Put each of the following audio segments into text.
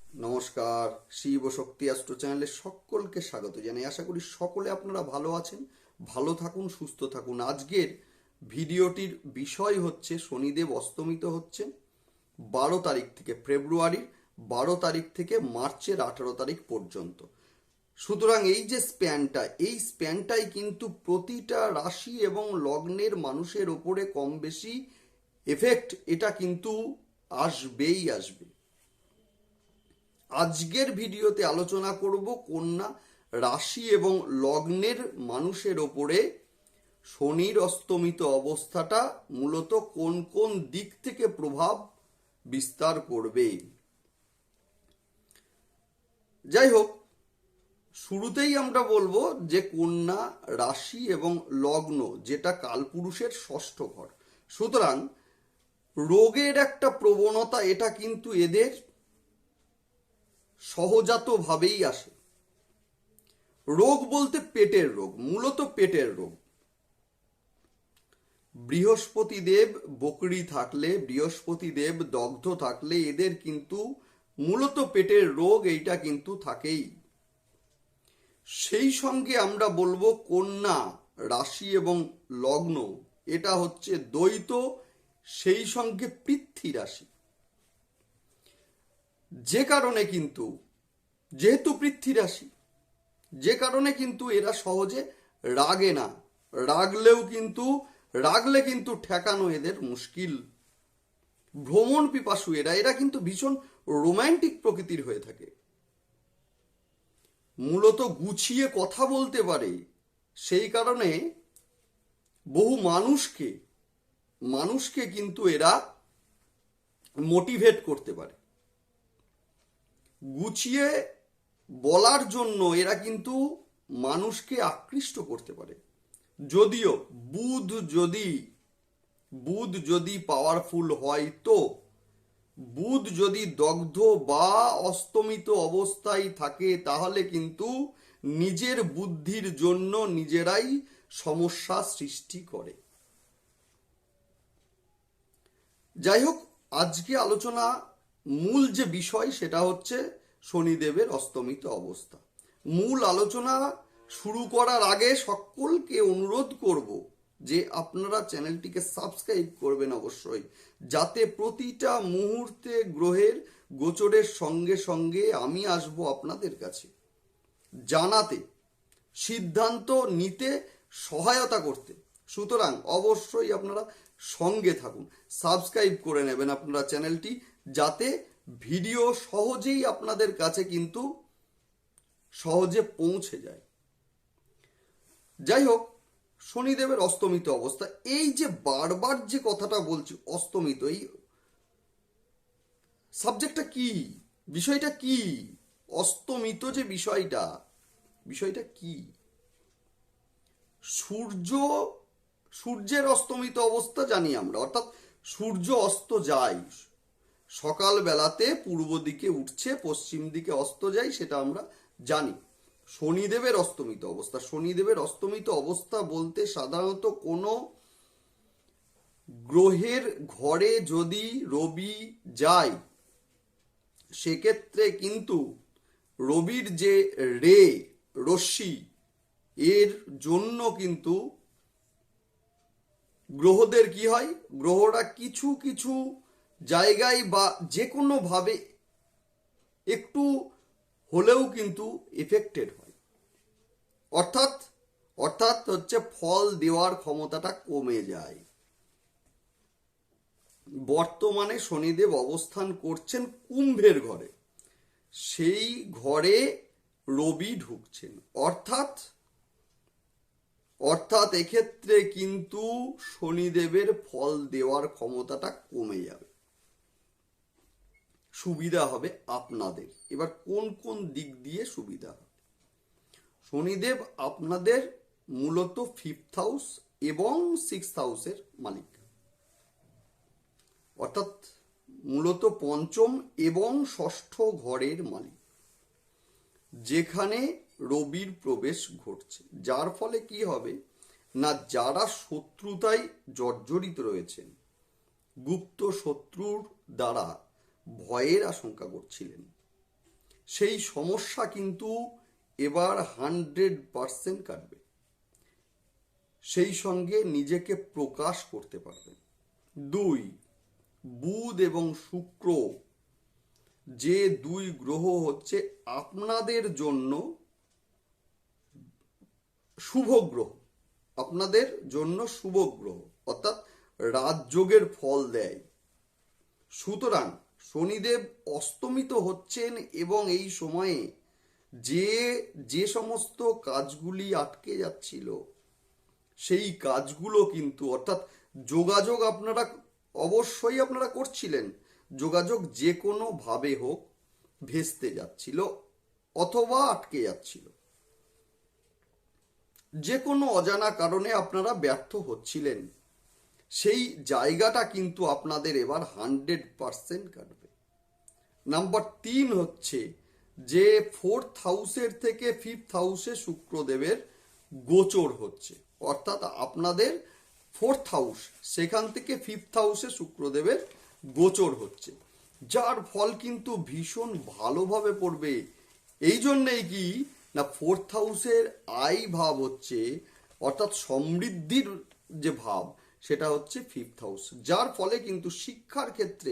নমস্কার, শিব ও শক্তি অ্যাস্ট্রো চ্যানেলে সকলকে স্বাগত জানাই। আশা করি সকলে আপনারা ভালো আছেন, ভালো থাকুন, সুস্থ থাকুন। আজকের ভিডিওটির বিষয় হচ্ছে শনিদেব অস্তমিত হচ্ছে 12 তারিখ থেকে, ফেব্রুয়ারির 12 তারিখ থেকে মার্চের 18 তারিখ পর্যন্ত। সুতরাং এই যে এই স্প্যানটাই কিন্তু প্রতিটা রাশি এবং লগ্নের মানুষের ওপরে কম বেশি এফেক্ট এটা কিন্তু আসবেই আসবে। আজকের ভিডিওতে আলোচনা করব কন্যা রাশি এবং লগ্নের মানুষের ওপরে শনির অস্তমিত অবস্থাটা মূলত কোন কোন দিক থেকে প্রভাব বিস্তার করবে। যাই হোক, শুরুতেই আমরা বলবো যে কন্যা রাশি এবং লগ্ন যেটা কালপুরুষের ষষ্ঠ ঘর, সুতরাং রোগের একটা প্রবণতা এটা কিন্তু এদের সহজাতভাবেই আসে। রোগ বলতে পেটের রোগ, মূলত পেটের রোগ। বৃহস্পতি দেব বকরি থাকলে, বৃহস্পতি দেব দগ্ধ থাকলে এদের কিন্তু মূলত পেটের রোগ এইটা কিন্তু থাকেই। সেই সঙ্গে আমরা বলবো কন্যা রাশি এবং লগ্ন এটা হচ্ছে দ্বৈত, সেই সঙ্গে পৃথ্বী রাশি। যে কারণে কিন্তু যেহেতু পৃথ্বী রাশি, যে কারণে কিন্তু এরা সহজে রাগে না, রাগলে কিন্তু ঠেকানো এদের মুশকিল। ভ্রমণ পিপাসু এরা কিন্তু ভীষণ রোম্যান্টিক প্রকৃতির হয়ে থাকে, মূলত গুছিয়ে কথা বলতে পারে। সেই কারণে বহু মানুষকে কিন্তু এরা মোটিভেট করতে পারে। গুছিয়ে বলার জন্য এরা কিন্তু মানুষকে আকৃষ্ট করতে পারে। যদিও বুধ যদি পাওয়ারফুল হয়, তো বুধ যদি দগ্ধ বা অস্তমিত অবস্থায় থাকে তাহলে কিন্তু নিজের বুদ্ধির জন্য নিজেরাই সমস্যা সৃষ্টি করে। যাই হোক, আজকে আলোচনা মূল যে বিষয় সেটা হচ্ছে শনিদেবের অস্তমিত অবস্থা। মূল আলোচনা শুরু করার আগে সকলকে অনুরোধ করব যে আপনারা চ্যানেলটিকে সাবস্ক্রাইব করবেন অবশ্যই, যাতে প্রতিটা মুহূর্তে গ্রহের গোচরের সঙ্গে সঙ্গে আমি আসব আপনাদের কাছে জানাতে, সিদ্ধান্ত নিতে, সহায়তা করতে। সুতরাং অবশ্যই আপনারা সঙ্গে থাকুন, সাবস্ক্রাইব করে নেবেন আপনারা চ্যানেলটি, যাতে ভিডিও সহজেই আপনাদের কাছে কিন্তু সহজে পৌঁছে যায়। যাই হোক, শনিদেবের অস্তমিত অবস্থা, এই যে বারবার যে কথাটা বলছি অস্তমিত, এই সাবজেক্টটা কি, বিষয়টা কি, অস্তমিত যে বিষয়টা কি? সূর্যের অস্তমিত অবস্থা জানি আমরা, অর্থাৎ সূর্য অস্ত যায় সকাল বেলাতে, পূর্ব দিকে উঠছে, পশ্চিম দিকে অস্ত যায়, সেটা আমরা জানি। শনিদেবের অস্তমিত অবস্থা বলতে সাধারণত কোনো গ্রহের ঘরে যদি রবি যায়, সেক্ষেত্রে কিন্তু রবির যে রশ্মি, এর জন্য কিন্তু গ্রহদের কি হয়, গ্রহরা কিছু কিছু জায়গায় বা যে কোনো ভাবে একটু হলেও কিন্তু এফেক্টেড হয়। অর্থাৎ হচ্ছে ফল দেওয়ার ক্ষমতাটা কমে যায়। বর্তমানে শনিদেব অবস্থান করছেন কুম্ভের ঘরে, সেই ঘরে রবি ঢুকছেন, অর্থাৎ এক্ষেত্রে কিন্তু শনিদেবের ফল দেওয়ার ক্ষমতাটা কমে যাবে। সুবিধা হবে আপনাদের। এবার কোন কোন দিক দিয়ে সুবিধা হবে? শনিদেব আপনাদের মূলত 5th হাউস এবং 6th হাউসের মালিক, অর্থাৎ মূলত পঞ্চম এবং ষষ্ঠ ঘরের মালিক, যেখানে রবির প্রবেশ ঘটছে। যার ফলে কি হবে না, যারা শত্রুতায় জর্জরিত রয়েছেন, গুপ্ত শত্রুর দ্বারা ভয়ের আশঙ্কা করছিলেন, সেই সমস্যা কিন্তু এবার 100% কাটবে। সেই সঙ্গে নিজেকে প্রকাশ করতে পারবেন। 2, বুধ এবং শুক্র, যে দুই গ্রহ হচ্ছে আপনাদের জন্য শুভ গ্রহ, আপনাদের জন্য শুভ গ্রহ, অর্থাৎ রাজযোগের ফল দেয়। সুতরাং শনিদেব অস্তমিত হচ্ছেন এবং এই সময়ে যে যে সমস্ত কাজগুলি আটকে যাচ্ছিল সেই কাজগুলো কিন্তু, অর্থাৎ যোগাযোগ অবশ্যই আপনারা করছিলেন, যোগাযোগ যে কোনো ভাবে হোক ভেস্তে যাচ্ছিল অথবা আটকে যাচ্ছিল, যে কোনো অজানা কারণে আপনারা ব্যর্থ হচ্ছিলেন, সেই জায়গাটা কিন্তু আপনাদের এবার 100% কাটবে। নাম্বার 3 হচ্ছে যে 4th হাউসের থেকে 5th হাউসে শুক্রদেবের গোচর হচ্ছে, অর্থাৎ আপনাদের 4th হাউস সেখান থেকে 5th হাউসে শুক্রদেবের গোচর হচ্ছে, যার ফল কিন্তু ভীষণ ভালোভাবে পড়বে। এই জন্যেই কি না, 4th হাউসের আয় ভাব হচ্ছে, অর্থাৎ সমৃদ্ধির যে ভাব সেটা হচ্ছে 5th হাউস, যার ফলে কিন্তু শিক্ষার ক্ষেত্রে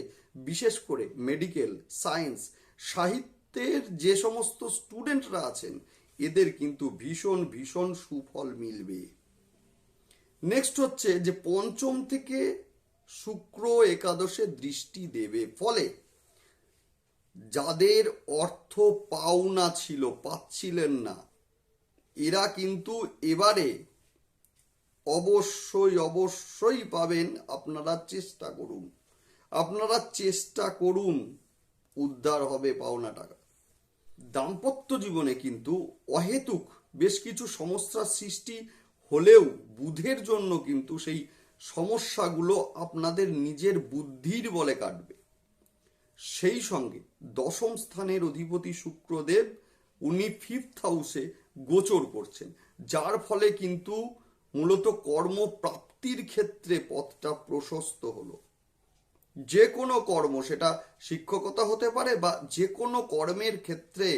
বিশেষ করে মেডিকেল, সায়েন্স, সাহিত্যের যে সমস্ত স্টুডেন্টরা আছেন এদের কিন্তু ভীষণ ভীষণ সুফল মিলবে। নেক্সট হচ্ছে যে পঞ্চম থেকে শুক্র একাদশে দৃষ্টি দেবে, ফলে যাদের অর্থ পাওনা ছিল, পাচ্ছিলেন না, এরা কিন্তু এবারে অবশ্যই অবশ্যই পাবেন। আপনারা চেষ্টা করুন, উদ্ধার হবে পাওনা টাকা। দাম্পত্য জীবনে কিন্তু অহেতুক বেশ কিছু সমস্যার সৃষ্টি হলেও বুধের জন্য কিন্তু সেই সমস্যাগুলো আপনাদের নিজের বুদ্ধির বলে কাটবে। সেই সঙ্গে দশম স্থানের অধিপতি শুক্রদেব, উনি 5th হাউসে গোচর করছেন, যার ফলে কিন্তু মূলত কর্মপ্রাপ্তির ক্ষেত্রে পথটা প্রশস্ত হলো। যে কোনো কর্ম, সেটা শিক্ষকতা হতে পারে বা যে কোনো কর্মের ক্ষেত্রে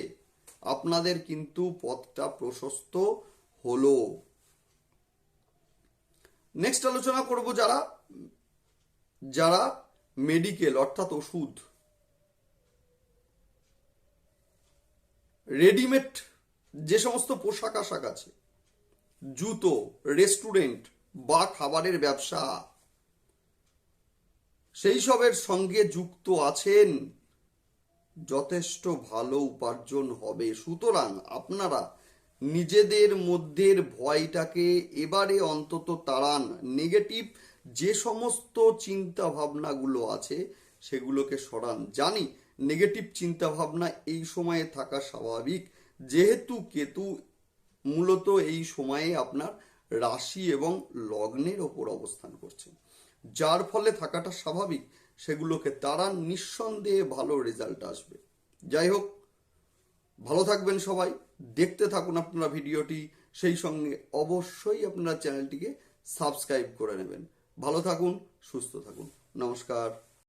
আপনাদের কিন্তু পথটা প্রশস্ত হলো। নেক্সট আলোচনা করব যারা মেডিকেল, অর্থাৎ ওষুধ, রেডিমেড যে সমস্ত পোশাক আশাক আছে, জুতো, রেস্টুরেন্ট বা খাবারের ব্যবসা, সেই সবের সঙ্গে যুক্ত আছেন, যথেষ্ট ভালো উপার্জন হবে। সুতরাং আপনারা নিজেদের মধ্যের ভয়টাকে এবারে অন্তত তাড়ান। নেগেটিভ যে সমস্ত চিন্তা ভাবনাগুলো আছে সেগুলোকে সরান। জানি নেগেটিভ চিন্তা ভাবনা এই সময়ে থাকা স্বাভাবিক, যেহেতু কেতু মূলত এই সময়ে আপনার রাশি এবং লগ্নের ওপর অবস্থান করছে, যার ফলে থাকাটা স্বাভাবিক। সেগুলোকে তারা নিঃসন্দেহে ভালো রেজাল্ট আসবে। যাই হোক, ভালো থাকবেন সবাই, দেখতে থাকুন আপনারা ভিডিওটি, সেই সঙ্গে অবশ্যই আপনারা চ্যানেলটিকে সাবস্ক্রাইব করে নেবেন। ভালো থাকুন, সুস্থ থাকুন, নমস্কার।